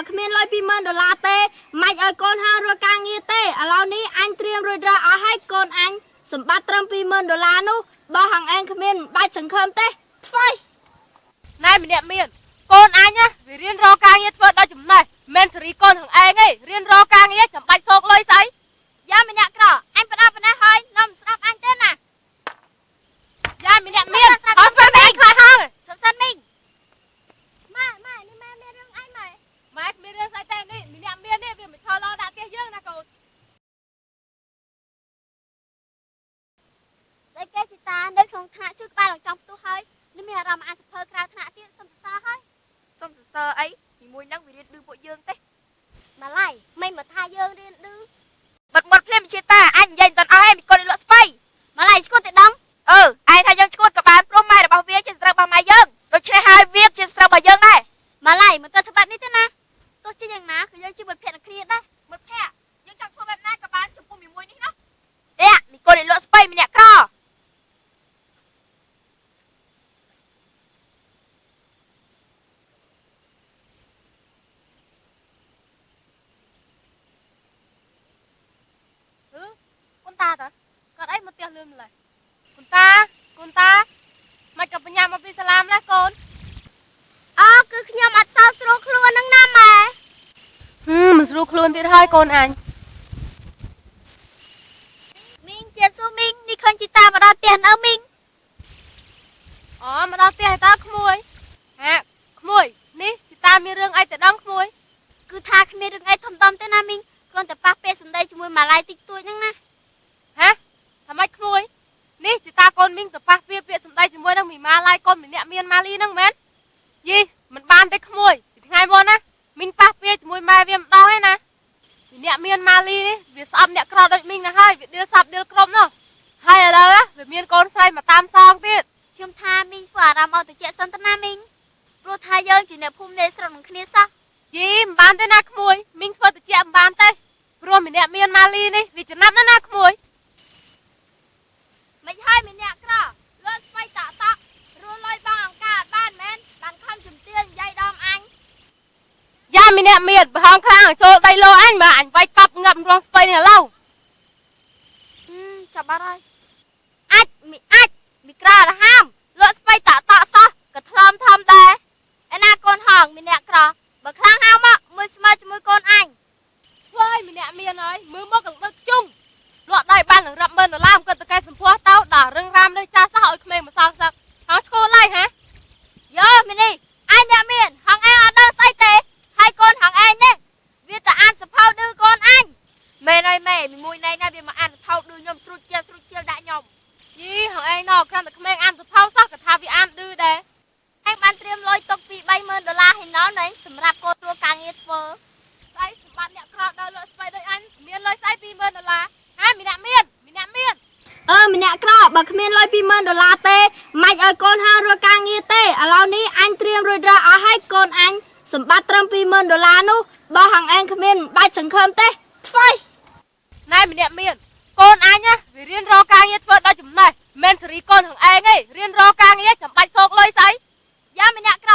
បើគ្មានលុយ$20,000ទេមិនឲ្យកូនហារកការងារទេឥឡូវនេះអញត្រៀមរួចរាល់អស់ហើយកូនអញសម្បត្តិត្រឹម$20,000នោះបើហងឯងគ្មានបាច់សង្ឃឹមទេស្វ័យណែម្នាក់មានកូនអញណាវារៀនរកការងារធ្វើដល់ចំណេះមិនសេរីកូនហងឯងទេរៀនរកការងារចាំបាច់សោកលុយស្អីយ៉ាម្នាក់ក្រអញផ្ដាប់ប៉ុណ្ណេះហើយនំស្ដាប់អញទេណាយ៉ាម្នាក់មានអត់ស្អាតឯងខ្លាចហងសុំសិនមីងម៉ែនេះម៉ែមានរឿងអីម៉ែគ្មានរឿងស្អីទេនេះម្នាក់មាននេះវាមិនឆោឡោដាក់ផ្ទះយើងណាកូនតែគេជីតានៅក្នុងថ្នាក់ជួយក្បាលឡើងចំផ្ទុះហើយនេះមានអារម្មណ៍អានសភើក្រៅថ្នាក់ទៀតសុំសរសើរហើយសុំសរសើរអីមួយនឹងវារៀនឌឺពួកយើងទេម្ល៉េះមិនមកថាយើងរៀនឌឺបិទមាត់ភ្លាមជាតាអញនិយាយមិនតាន់អស់ឯងមីកូនលក់ស្បៃម្ល៉េះឈ្គួតទេដងឯងថាយើងឈ្គួតក៏បានព្រោះម៉ែរបស់វាជាស្រូវរបស់ម៉ែយើងដូច្នេះហើយវាជាស្រូវរបស់យើងដែរម្ល៉េះមិនទៅធ្វើបែបនេះទេណាទោះជាយ៉ាងណាគឺយើងជាមិត្តភក្តិគ្នាដែរមិត្តភក្តិយើងចង់ធ្វើបែបណាក៏បានចំពោះមួយនេះណាទេមីកូនលក់ស្បៃម្នាក់ក្រតាតើគាត់អីមកផ្ទះលឿនម្ល៉េះគុនតាមិនក៏បញ្ញាមកពីសាឡាមណាកូនគឺខ្ញុំអត់សូវស្រួលខ្លួនហ្នឹងណាម៉ែមិនស្រួលខ្លួនទៀតហើយកូនអញមីងជាស៊ូមីងនេះឃើញជីតាមកដល់ផ្ទះនៅមីងមកដល់ផ្ទះតើក្មួយក្មួយនេះជីតាមានរឿងអីទៅដល់ក្មួយគឺថាគ្មានរឿងអីធំៗទេណាមីងគ្រាន់តែប៉ះពេលសម្ដីជាមួយម៉ាឡៃតិចតួចហ្នឹងណាថាម៉េចក្មួយនេះជីតាកូនមីងទៅប៉ះពាក្យសម្ដីជាមួយនឹងមីម៉ាឡៃកូនម្នាក់មានម៉ាលីហ្នឹងមែនយីមិនបានទេក្មួយពីថ្ងៃមុនណាមីងប៉ះពាក្យជាមួយម៉ែវាម្ដងឯណាម្នាក់មានម៉ាលីនេះវាស្អប់អ្នកក្រដូចមីងណាហើយវាដៀលសាប់ដៀលក្រុមនោះហើយឥឡូវវាមានកូនស្រីមកតាមសងទៀតខ្ញុំថាមីងធ្វើអារម្មណ៍អត់តិចសិនទៅណាមីងព្រោះថាយើងជាអ្នកភូមិនៃស្រុកនឹងគ្នាសោះយីមិនបានទេណាក្មួយមីងធ្វើតិចមិនបានទេព្រោះម្នាក់មានម៉ាលីនេះវាចំណាប់ណាក្មួយមិនហើយម្នាក់ក្រលើស្បៃតាក់រស់លុយបងអង្ការបានមែនបានខំជំទាវនិយាយដល់អញយ៉ាម្នាក់មានប្រហងខ្លាំងចូលដៃលោអញមើលអញវាយកប់ងាប់រងស្បៃនេះឥឡូវចាប់បាត់ហើយអាចមីក្ររហាមលើស្បៃតាក់សោះក៏ថ្លំធំដែរឯណាកូនហងម្នាក់ក្របើខ្លាំងហៅមកមើលស្មើជាមួយកូនអញធ្វើឲ្យម្នាក់មានហើយមើលមកកង្ដឹកជុំលក់ដៃបាននឹងរាប់$10,000មកទៅកែសម្ពោះទៅដល់រឹងរាមលើចាស់សោះឲ្យក្មេងមកសងសឹកហៅឈ្គោលៃយោមីនីអញអ្នកមានហងឯងអត់ដឹងស្អីទេហើយកូនហងឯងនេះវាទៅអានសភៅឌឺកូនអញមែនហើយម៉ែមួយណៃណាវាមកអានសភៅឌឺខ្ញុំស្រួចជាដាក់ខ្ញុំយីហងឯងណោគ្រាន់តែក្មេងអានសភៅសោះក៏ថាវាអានឌឺដែរឯងបានត្រៀមលុយទុកពី$30,000ហើយណោណែសម្រាប់កូនធ្វើការងារធ្វើស្អីសម្បត្តិអ្នកក្រដល់លក់ស្បៃដូចអញមានលុយស្អី$20,000ហើយម្នាក់មានម្នាក់ក្របើគ្មានលុយ$20,000ទេមិនឲ្យកូនហារកការងារទេឥឡូវនេះអញត្រៀមរួចរាល់អស់ហើយកូនអញសម្បត្តិត្រឹម$20,000នោះបើហងឯងគ្មានបាច់សង្ឃឹមទេស្វ័យណែម្នាក់មានកូនអញណាវារៀនរកការងារធ្វើដល់ចំណេះមិនសេរីកូនហងឯងទេរៀនរកការងារចាំបាច់សោកលុយស្អីយ៉ាម្នាក់ក្រ